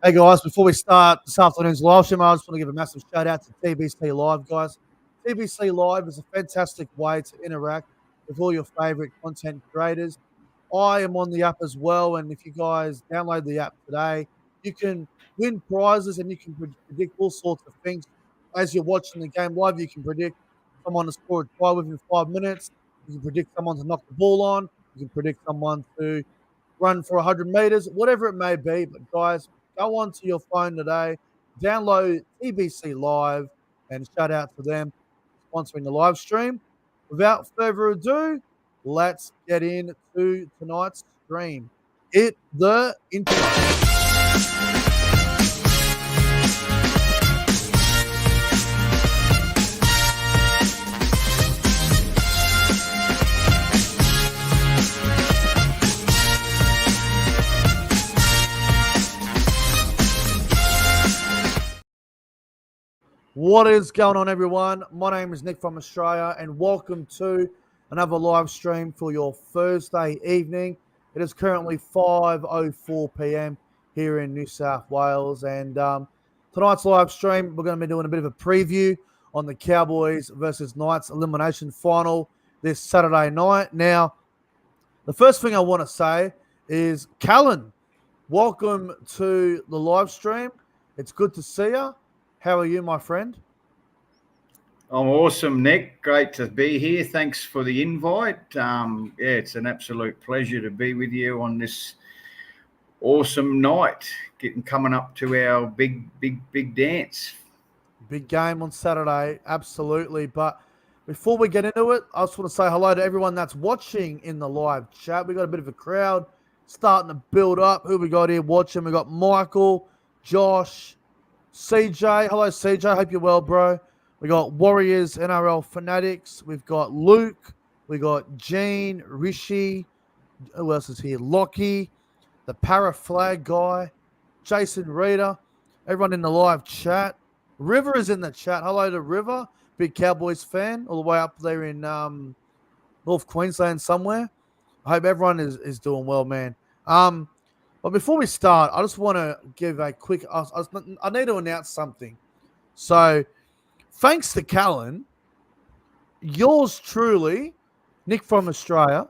Hey guys, before we start this afternoon's live stream, I just want to give a massive shout out to TBC Live, guys. TBC Live is a fantastic way to interact with all your favorite content creators. I am on the app as well, and if you guys download the app today, you can win prizes and you can predict all sorts of things. As you're watching the game live, you can predict someone to score a try within 5 minutes. You can predict someone to knock the ball on. You can predict someone to run for 100 meters, whatever it may be. But guys, go onto your phone today, download TBC Live, and shout out to them sponsoring the live stream. Without further ado, let's get into tonight's stream. Hit the intro. What is going on, everyone? My name is Nick from Australia, and welcome to another live stream for your Thursday evening. It is currently 5:04 p.m. here in New South Wales, and tonight's live stream, we're going to be doing a bit of a preview on the Cowboys versus Knights Elimination Final this Saturday night. Now, the first thing I want to say is, Callan, welcome to the live stream. It's good to see you. How are you, my friend? I'm awesome, Nick. Great to be here. Thanks for the invite. It's an absolute pleasure to be with you on this awesome night, coming up to our big dance. Big game on Saturday, absolutely. But before we get into it, I just want to say hello to everyone that's watching in the live chat. We got a bit of a crowd starting to build up. Who we got here watching? We got Michael, Josh, CJ. Hello, CJ. Hope you're well, bro. We got Warriors, NRL Fanatics. We've got Luke. We got Gene, Rishi. Who else is here? Lockie, the Para Flag guy, Jason Reader. Everyone in the live chat. River is in the chat. Hello to River. Big Cowboys fan all the way up there in North Queensland somewhere. I hope everyone is doing well, man. But before we start, I just want to give a quick – I need to announce something. So, thanks to Callan, yours truly, Nick from Australia,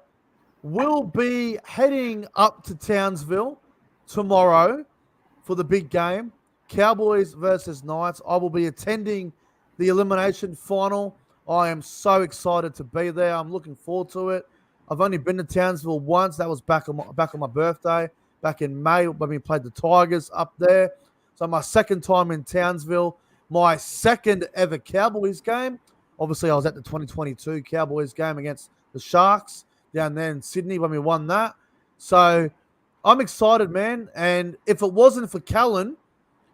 will be heading up to Townsville tomorrow for the big game, Cowboys versus Knights. I will be attending the Elimination Final. I am so excited to be there. I'm looking forward to it. I've only been to Townsville once. That was back on my birthday. Back in May when we played the Tigers up there. So my second time in Townsville, my second ever Cowboys game. Obviously, I was at the 2022 Cowboys game against the Sharks down there in Sydney when we won that. So I'm excited, man. And if it wasn't for Callan,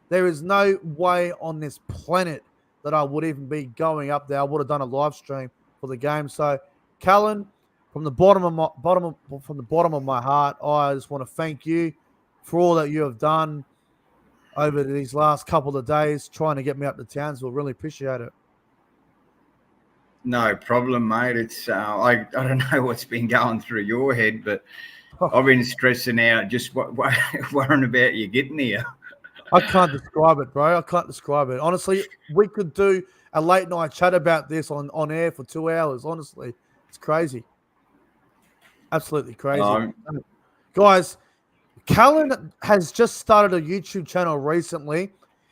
there is no way on this planet that I would even be going up there. I would have done a live stream for the game. So Callan, from the bottom of my heart, I just want to thank you for all that you have done over these last couple of days trying to get me up to Townsville. Really appreciate it. No problem, mate. It's I don't know what's been going through your head, but I've been stressing out, just worrying about you getting here. I can't describe it, bro. I can't describe it. Honestly, we could do a late night chat about this on air for 2 hours. Honestly, it's crazy. Absolutely crazy. Guys, Callan has just started a YouTube channel recently.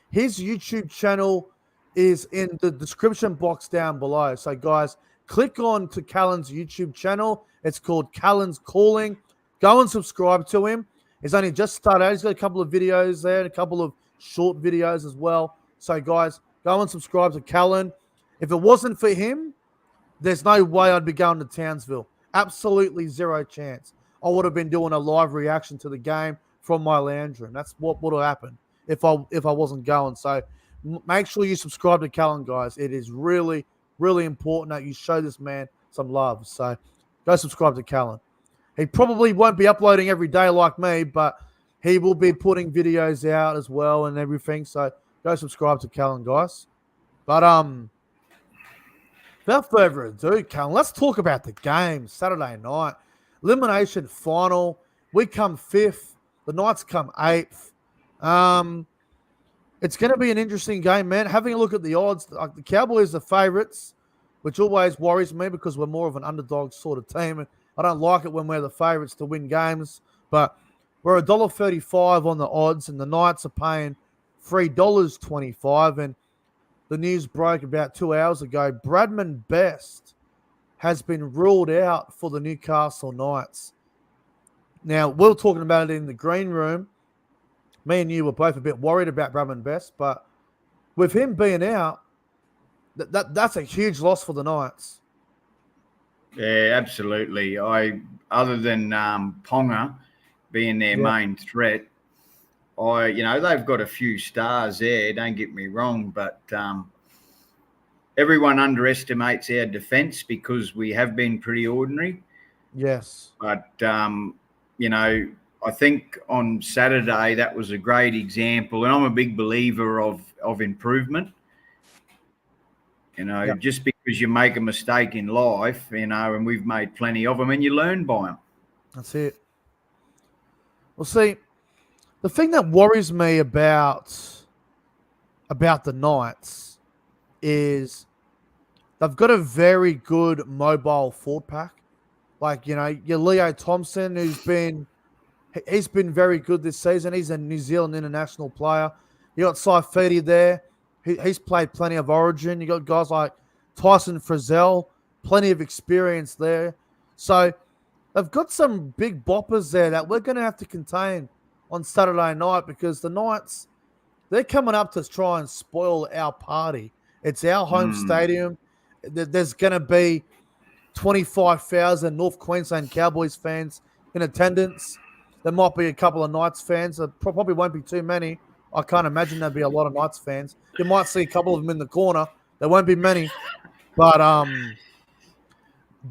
His YouTube channel is in the description box down below. So, guys, click on to Callan's YouTube channel. It's called Callan's Calling. Go and subscribe to him. He's only just started. He's got a couple of videos there and a couple of short videos as well. So, guys, go and subscribe to Callan. If it wasn't for him, there's no way I'd be going to Townsville. Absolutely zero chance. I would have been doing a live reaction to the game from my lounge room. That's what would have happened if I wasn't going. So make sure you subscribe to Callan, guys. It is really, really important that you show this man some love. So go subscribe to Callan. He probably won't be uploading every day like me, but he will be putting videos out as well and everything. So go subscribe to Callan, guys. But without further ado, Callan, let's talk about the game Saturday night. Elimination Final. We come 5th. The Knights come 8th. It's going to be an interesting game, man. Having a look at the odds, like the Cowboys are favourites, which always worries me because we're more of an underdog sort of team. And I don't like it when we're the favourites to win games. But we're $1.35 on the odds, and the Knights are paying $3.25. And the news broke about 2 hours ago. Bradman Best has been ruled out for the Newcastle Knights. Now, we were talking about it in the green room. Me and you were both a bit worried about Bradman Best, but with him being out, that's a huge loss for the Knights. Yeah, absolutely. Other than Ponga being their main threat, they've got a few stars there. Don't get me wrong, but everyone underestimates our defence because we have been pretty ordinary. Yes, but I think on Saturday that was a great example, and I'm a big believer of improvement. Just because you make a mistake in life, and we've made plenty of them, and you learn by them. That's it. Well, see, the thing that worries me about the Knights is they've got a very good mobile forward pack. Like, your Leo Thompson, he's been very good this season. He's a New Zealand international player. You got Saifidi there. He's played plenty of Origin. You got guys like Tyson Frizzell, plenty of experience there. So they've got some big boppers there that we're going to have to contain on Saturday night because the Knights, they're coming up to try and spoil our party. It's our home stadium. There's going to be 25,000 North Queensland Cowboys fans in attendance. There might be a couple of Knights fans. There probably won't be too many. I can't imagine there'll be a lot of Knights fans. You might see a couple of them in the corner. There won't be many. But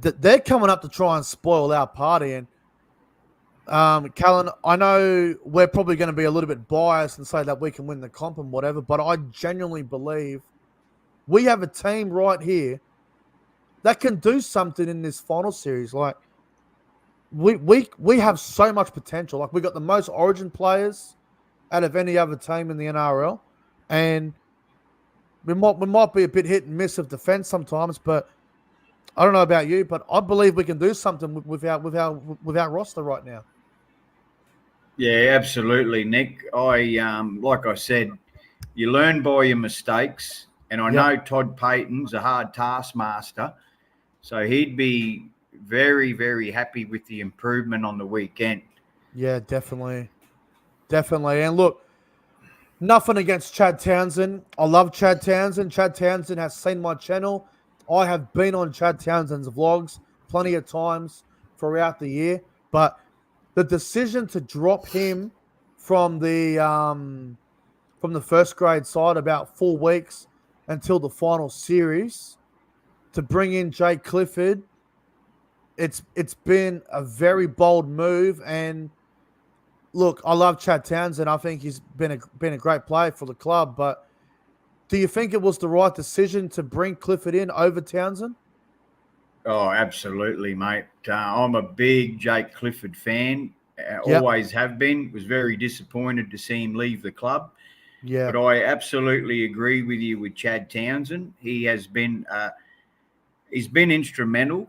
they're coming up to try and spoil our party. And Callan, I know we're probably going to be a little bit biased and say that we can win the comp and whatever, but I genuinely believe we have a team right here that can do something in this final series. Like, we have so much potential. Like, we got the most Origin players out of any other team in the NRL, and we might be a bit hit and miss of defense sometimes. But I don't know about you, but I believe we can do something with our roster right now. Yeah, absolutely, Nick. Like I said, you learn by your mistakes, and I know Todd Payton's a hard taskmaster, so he'd be very, very happy with the improvement on the weekend. Yeah, definitely. Definitely. And look, nothing against Chad Townsend. I love Chad Townsend. Chad Townsend has seen my channel. I have been on Chad Townsend's vlogs plenty of times throughout the year. But the decision to drop him from the first grade side about 4 weeks until the final series to bring in Jake Clifford, it's been a very bold move. And look, I love Chad Townsend. I think he's been a great player for the club. But do you think it was the right decision to bring Clifford in over Townsend? Oh, absolutely, mate. I'm a big Jake Clifford fan. Always have been. Was very disappointed to see him leave the club. Yeah. But I absolutely agree with you with Chad Townsend. He has been he's been instrumental,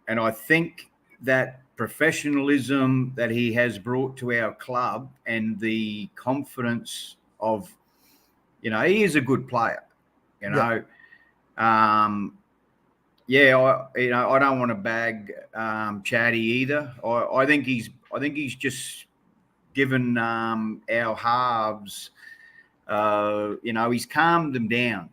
and I think that professionalism that he has brought to our club and the confidence of, he is a good player. I don't want to bag Chatty either. I think he's just given our halves. He's calmed them down.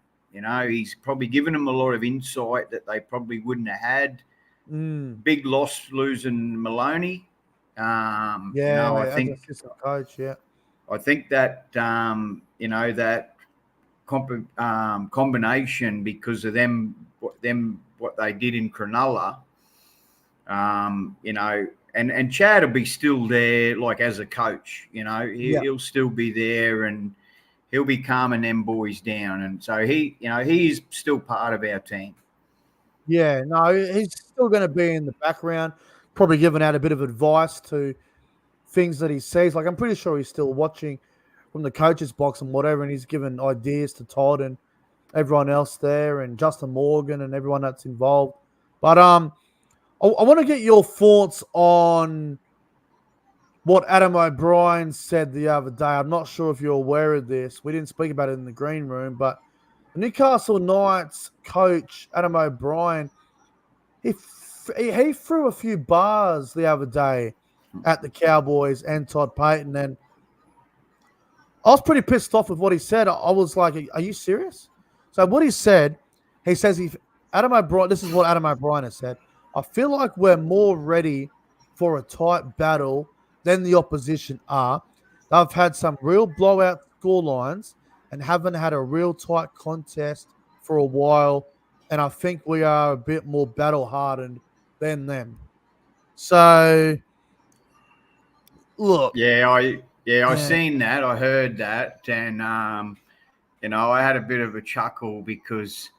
He's probably given them a lot of insight that they probably wouldn't have had. Big loss losing Maloney. I think assistant coach. Yeah, I think that that combination because of what they did in Cronulla. And Chad will be still there, like as a coach. He'll still be there and he'll be calming them boys down. And so he's still part of our team. Yeah, no, he's still going to be in the background, probably giving out a bit of advice to things that he sees. Like, I'm pretty sure he's still watching from the coach's box and whatever, and he's given ideas to Todd and everyone else there, and Justin Morgan and everyone that's involved. But I want to get your thoughts on what Adam O'Brien said the other day. I'm not sure if you're aware of this. We didn't speak about it in the green room, but the Newcastle Knights coach, Adam O'Brien, he threw a few bars the other day at the Cowboys and Todd Payton, and I was pretty pissed off with what he said. I was like, are you serious? So what he said, he says, Adam O'Brien, this is what Adam O'Brien has said. I feel like we're more ready for a tight battle than the opposition are. They've had some real blowout scorelines and haven't had a real tight contest for a while. And I think we are a bit more battle-hardened than them. So, look. I seen that. I heard that. And, I had a bit of a chuckle because,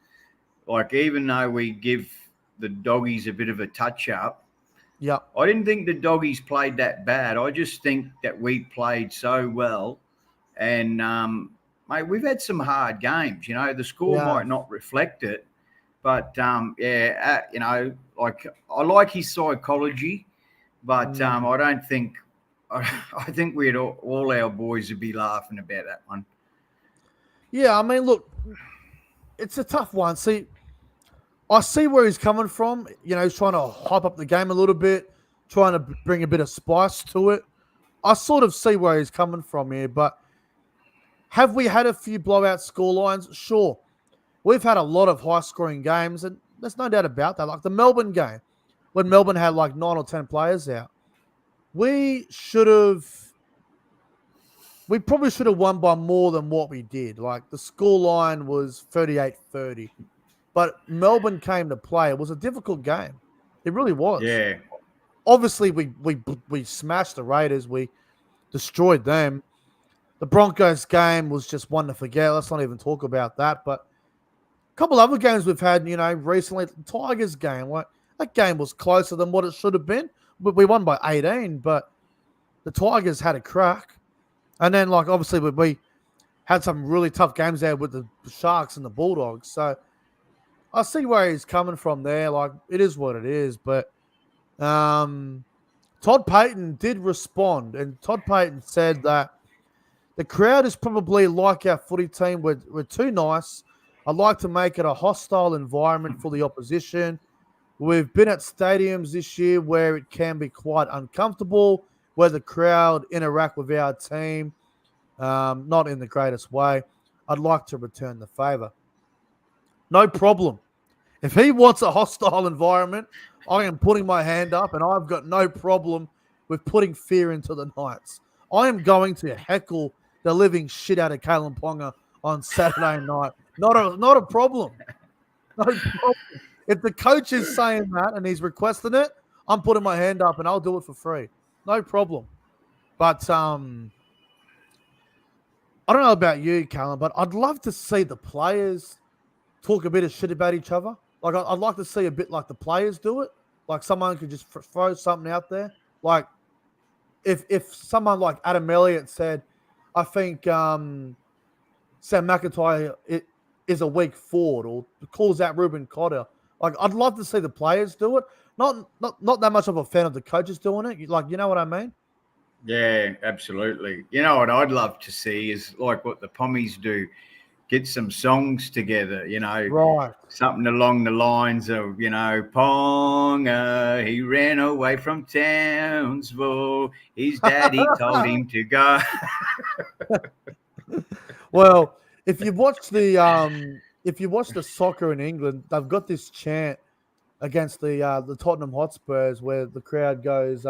like, even though we give the doggies a bit of a touch-up, yeah, I didn't think the doggies played that bad. I just think that we played so well. And, mate, we've had some hard games. The score might not reflect it. But, like I like his psychology, but I don't think – I think we'd all our boys would be laughing about that one. Yeah, I mean, look, it's a tough one. See, I see where he's coming from. He's trying to hype up the game a little bit, trying to bring a bit of spice to it. I sort of see where he's coming from here, but have we had a few blowout scorelines? Sure. We've had a lot of high-scoring games, and there's no doubt about that. Like the Melbourne game, when Melbourne had like 9 or 10 players out. We probably should have won by more than what we did. Like the scoreline was 38-30. But Melbourne came to play. It was a difficult game. It really was. Yeah. Obviously, we smashed the Raiders. We destroyed them. The Broncos game was just one to forget. Let's not even talk about that. But a couple other games we've had, recently. The Tigers game, that game was closer than what it should have been. We won by 18, but the Tigers had a crack. And then, obviously, we had some really tough games there with the Sharks and the Bulldogs. So I see where he's coming from there. It is what it is. But Todd Payton did respond, and Todd Payton said that the crowd is probably like our footy team. We're too nice. I'd like to make it a hostile environment for the opposition. We've been at stadiums this year where it can be quite uncomfortable, where the crowd interact with our team, not in the greatest way. I'd like to return the favor. No problem. If he wants a hostile environment, I am putting my hand up, and I've got no problem with putting fear into the Knights. I am going to heckle the living shit out of Kalen Ponga on Saturday night. Not a problem. No problem. If the coach is saying that and he's requesting it, I'm putting my hand up and I'll do it for free. No problem. But I don't know about you, Callum, but I'd love to see the players talk a bit of shit about each other. I'd like to see a bit like the players do it. Like someone could just throw something out there. Like if someone like Adam Elliott said, I think Sam McIntyre is a weak forward, or calls out Ruben Cotter. I'd love to see the players do it. Not that much of a fan of the coaches doing it. You know what I mean? Yeah, absolutely. You know what I'd love to see is like what the Pommies do. Get some songs together, Right. Something along the lines of, Ponga, he ran away from Townsville. His daddy told him to go. Well, if you watch the soccer in England, they've got this chant against the Tottenham Hotspurs where the crowd goes,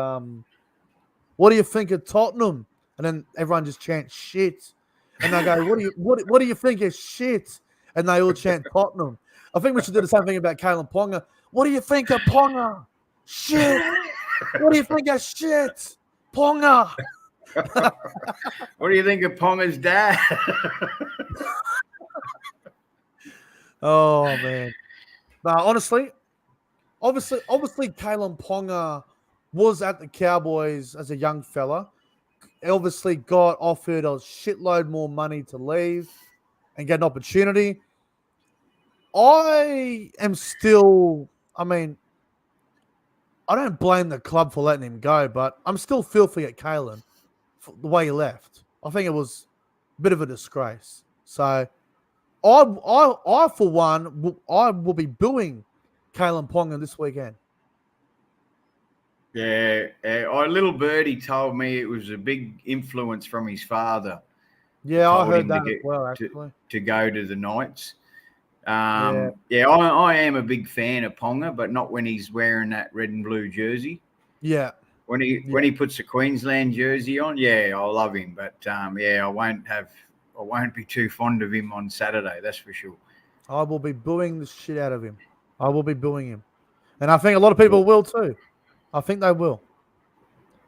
"What do you think of Tottenham?" And then everyone just chants shit. And they go, what do you think is shit? And they all chant Tottenham. I think we should do the same thing about Kalen Ponga. What do you think of Ponga? Shit. What do you think of shit? Ponga. What do you think of Ponga's dad? Oh, man. No, honestly, obviously, Kalen Ponga was at the Cowboys as a young fella. obviously got offered a shitload more money to leave and get an opportunity. I am still, I mean, I don't blame the club for letting him go, but I'm still filthy at Kalen for the way he left. I think it was a bit of a disgrace. So I for one, I will be booing Kalen Ponga this weekend. Yeah, little birdie told me it was a big influence from his father. Yeah, I Told heard him that as well, actually. to go to the Knights. Yeah. I am a big fan of Ponga, but not when he's wearing that red and blue jersey. Yeah. When he puts the Queensland jersey on, yeah, I love him. But I won't be too fond of him on Saturday. That's for sure. I will be booing the shit out of him. I will be booing him, and I think a lot of people will too. I think they will.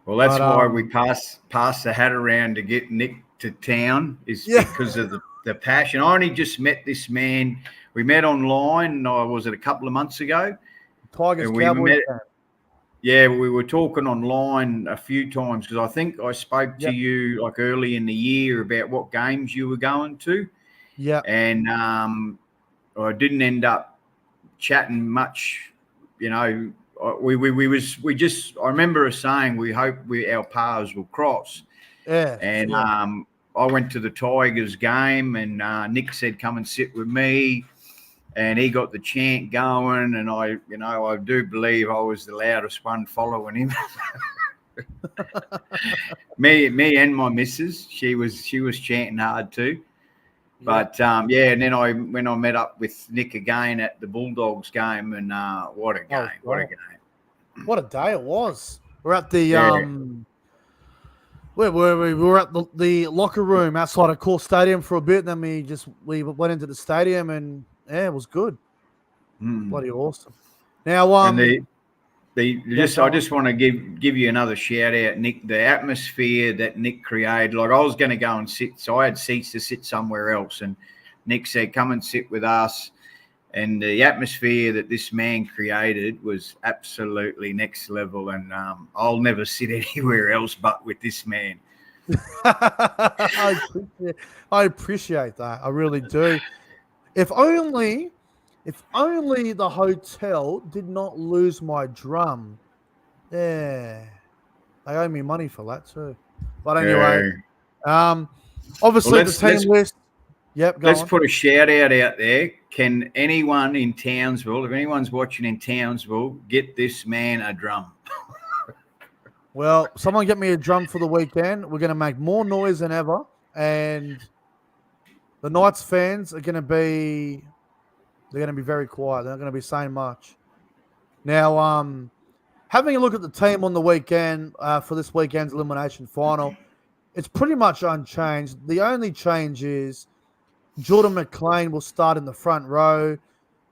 Well, that's why we pass the hat around to get Nick to town because of the passion. I only just met this man. We met online. Was it a couple of months ago? Tigers Cowboys. Yeah, we were talking online a few times because I think I spoke to you like early in the year about what games you were going to. Yeah. And I didn't end up chatting much. You know, we just. I remember us saying we hope our paths will cross. Yeah. And I went to the Tigers game, and Nick said, "Come and sit with me." And he got the chant going, and I do believe I was the loudest one following him. me and my missus, she was chanting hard too. But and then when I met up with Nick again at the Bulldogs game, and what a game! What a game! What a day it was. We're at the where were we? We were at the locker room outside of Core Stadium for a bit, and then we went into the stadium, and yeah, it was good. Bloody awesome. Now, and I just want to give you another shout out, Nick. The atmosphere that Nick created. Like, I was going to go and sit, so I had seats to sit somewhere else, and Nick said, "Come and sit with us." And the atmosphere that this man created was absolutely next level, and I'll never sit anywhere else but with this man. I appreciate that. I really do. If only the hotel did not lose my drum. Yeah. They owe me money for that too. But anyway, obviously the team list. Yep, let's put a shout out there. Can anyone in Townsville, if anyone's watching in Townsville, get this man a drum? Well, someone get me a drum for the weekend. We're going to make more noise than ever, and the Knights fans are going to be very quiet. They're not going to be saying much. Now, having a look at the team on the weekend for this weekend's elimination final, it's pretty much unchanged. The only change is Jordan McLean will start in the front row.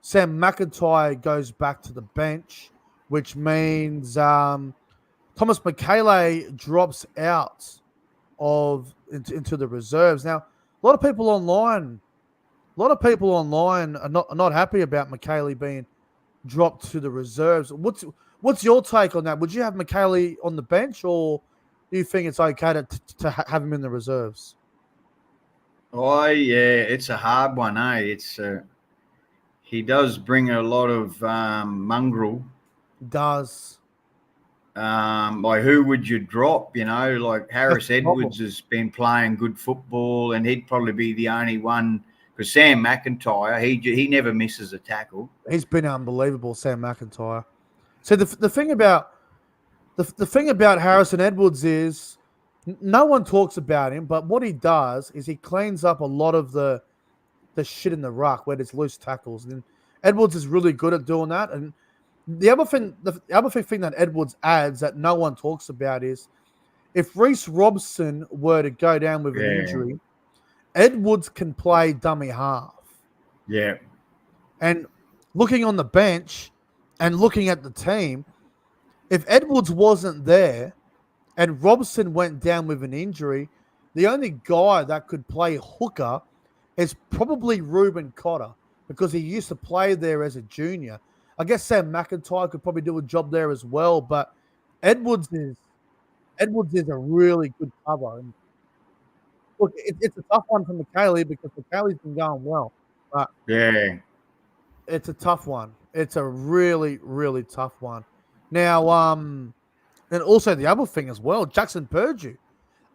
Sam McIntyre goes back to the bench, which means Thomas McKaylee drops out into the reserves. Now, a lot of people online are not happy about McKaylee being dropped to the reserves. What's your take on that? Would you have McKaylee on the bench, or do you think it's okay to have him in the reserves? Oh yeah, it's a hard one, eh? It's he does bring a lot of mongrel. Does. Like, who would you drop? You know, like Harris Edwards has been playing good football, and he'd probably be the only one. Because Sam McIntyre, he never misses a tackle. He's been unbelievable, Sam McIntyre. So the thing about Harrison Edwards is no one talks about him, but what he does is he cleans up a lot of the shit in the ruck where there's loose tackles. And Edwards is really good at doing that. And the other thing that Edwards adds that no one talks about is if Reece Robson were to go down with an injury, Edwards can play dummy half. Yeah. And looking on the bench and looking at the team, if Edwards wasn't there and Robson went down with an injury, the only guy that could play hooker is probably Reuben Cotter because he used to play there as a junior. I guess Sam McIntyre could probably do a job there as well, but Edwards is Edwards is a really good cover. And look, it's a tough one for McKaylee because McKaylee's been going well, but Yeah. it's a tough one. It's a really, really tough one. Now, and also the other thing as well, Jackson Purdue.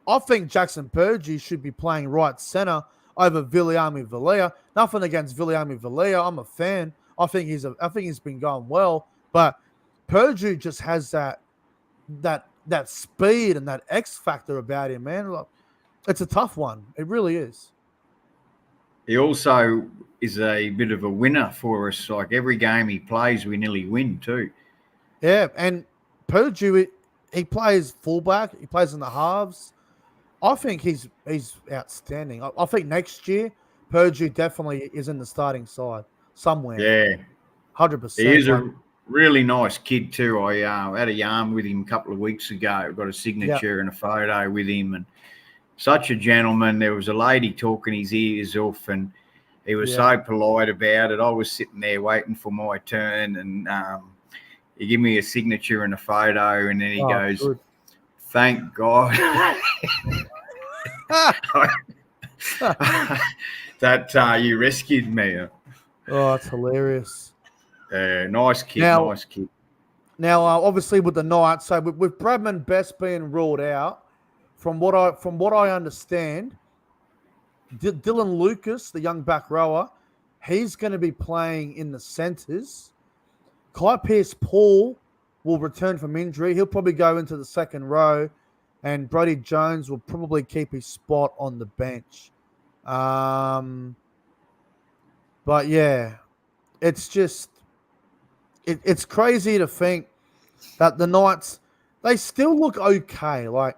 I think Jackson Purdue should be playing right center over Viliami Valia. Nothing against Viliami Valia. I'm a fan. I think he's been going well, but Purdue just has that speed and that X factor about him, man. Look, it's a tough one. It really is. He also is a bit of a winner for us. Like every game he plays, we nearly win too. Yeah, and Purdue, he plays fullback. He plays in the halves. I think he's outstanding. I think next year Purdue definitely is in the starting side somewhere. Yeah. 100%. He is a really nice kid too. I had a yarn with him a couple of weeks ago. Got a signature and a photo with him, and such a gentleman. There was a lady talking his ears off, and he was so polite about it. I was sitting there waiting for my turn, and he gave me a signature and a photo, and then he goes, good. "Thank God that you rescued me." Oh, that's hilarious. Nice kid, nice kid. Now, obviously with the Knights, so with Bradman Best being ruled out, from what I understand, Dylan Lucas, the young back rower, he's going to be playing in the centres. Kai Pearce-Paul will return from injury. He'll probably go into the second row, and Brody Jones will probably keep his spot on the bench. But yeah, it's just it's crazy to think that the Knights, they still look okay. Like,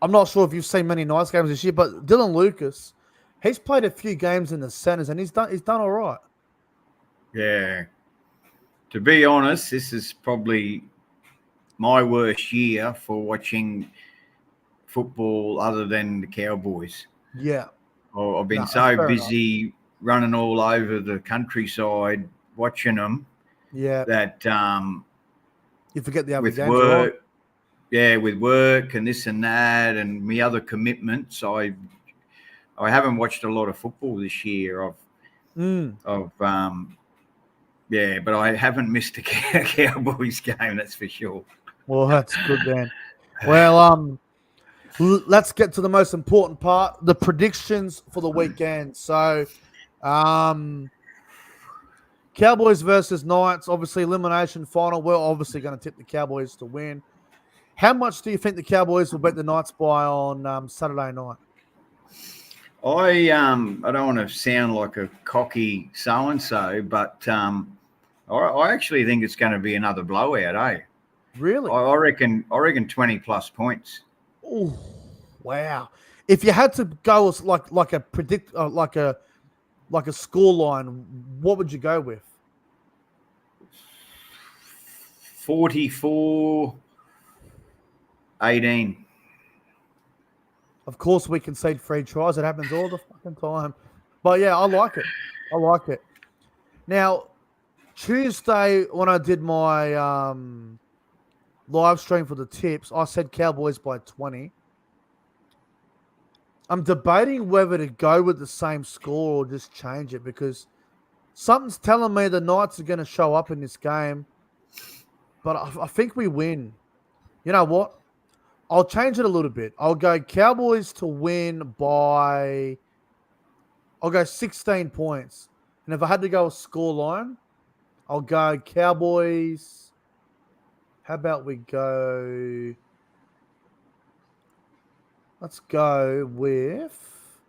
I'm not sure if you've seen many Knights games this year, but Dylan Lucas, he's played a few games in the centres and he's done all right. Yeah. To be honest, this is probably my worst year for watching football other than the Cowboys. Yeah. I've been so busy running all over the countryside watching them. Yeah. That you forget the other with games. Work, with work and this and that and my other commitments, I haven't watched a lot of football this year. But I haven't missed a Cowboys game, that's for sure. Well, that's good then. Well, let's get to the most important part, the predictions for the weekend. So, Cowboys versus Knights, obviously elimination final. We're obviously going to tip the Cowboys to win. How much do you think the Cowboys will beat the Knights by on Saturday night? I don't want to sound like a cocky so-and-so, but I actually think it's going to be another blowout, eh? Really? I reckon 20 plus points. Oh, wow! If you had to go as like a score line, what would you go with? 44-18. Of course, we concede 3 tries. It happens all the fucking time. But yeah, I like it. Now, Tuesday when I did my live stream for the tips, I said Cowboys by 20. I'm debating whether to go with the same score or just change it because something's telling me the Knights are going to show up in this game. But I think we win. You know what? I'll change it a little bit. I'll go Cowboys to win by... I'll go 16 points. And if I had to go a score line, I'll go Cowboys... How about we go... Let's go with...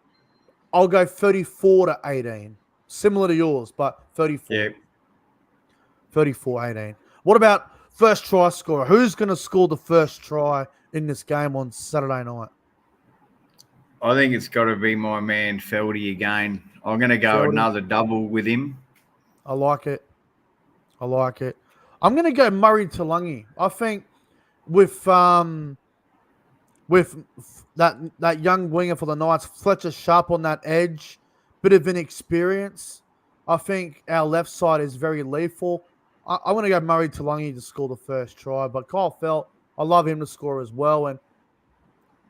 I'll go 34-18. Similar to yours, but 34. Yeah. 34-18. What about first try scorer? Who's going to score the first try in this game on Saturday night? I think it's got to be my man Feldy again. I'm going to go another double with him. I like it. I'm going to go Murray Talangi. I think with that young winger for the Knights, Fletcher Sharp on that edge, bit of inexperience. I think our left side is very lethal. I want to go Murray Talangi to score the first try, but Kyle Felt, I love him to score as well. And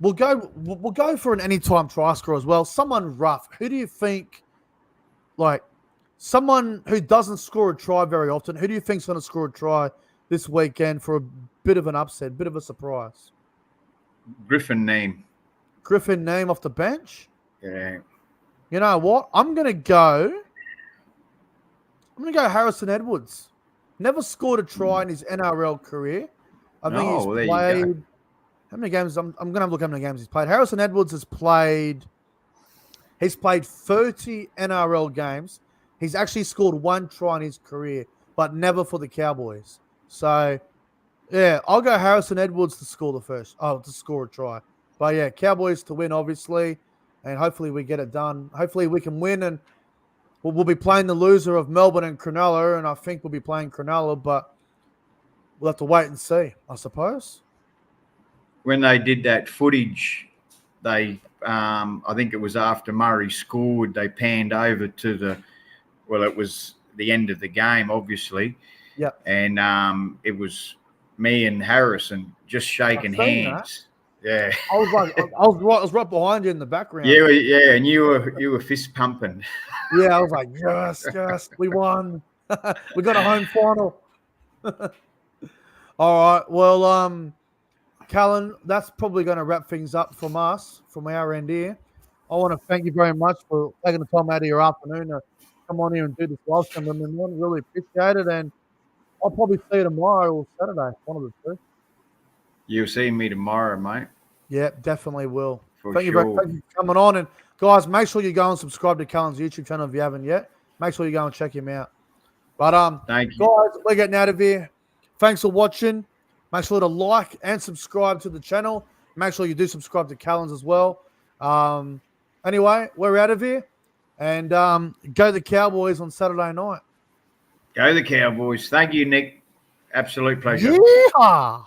we'll go for an anytime try scorer as well. Someone rough. Who do you think, like, someone who doesn't score a try very often, who do you think's going to score a try this weekend for a bit of an upset, bit of a surprise? Griffin name. Griffin name off the bench? Yeah. You know what? I'm going to go Harrison Edwards. Never scored a try in his NRL career. I think he's there played. you go. How many games? I'm going to have a look how many games he's played. Harrison Edwards has played. He's played 30 NRL games. He's actually scored 1 try in his career, but never for the Cowboys. So, yeah, I'll go Harrison Edwards to score to score a try. But yeah, Cowboys to win, obviously, and hopefully we get it done. Hopefully we can win, and we'll be playing the loser of Melbourne and Cronulla, and I think we'll be playing Cronulla, but we'll have to wait and see, I suppose. When they did that footage, they, I think it was after Murray scored, they panned over to it was the end of the game, obviously. Yeah. And it was me and Harrison just shaking hands. Yeah. I was right behind you in the background. Yeah, and you were fist pumping. Yeah, I was like, yes, we won. We got a home final. All right. Well, Callan, that's probably going to wrap things up from us, from our end here. I want to thank you very much for taking the time out of your afternoon to come on here and do this live stream with me. Really appreciate it. And I'll probably see you tomorrow or Saturday, one of the two. You'll see me tomorrow, mate. Yeah, definitely will. Thank you for coming on. And guys, make sure you go and subscribe to Callan's YouTube channel if you haven't yet. Make sure you go and check him out. But thank you. Guys, we're getting out of here. Thanks for watching. Make sure to like and subscribe to the channel. Make sure you do subscribe to Callan's as well. Anyway, we're out of here. And go the Cowboys on Saturday night. Go the Cowboys. Thank you, Nick. Absolute pleasure. Yeah.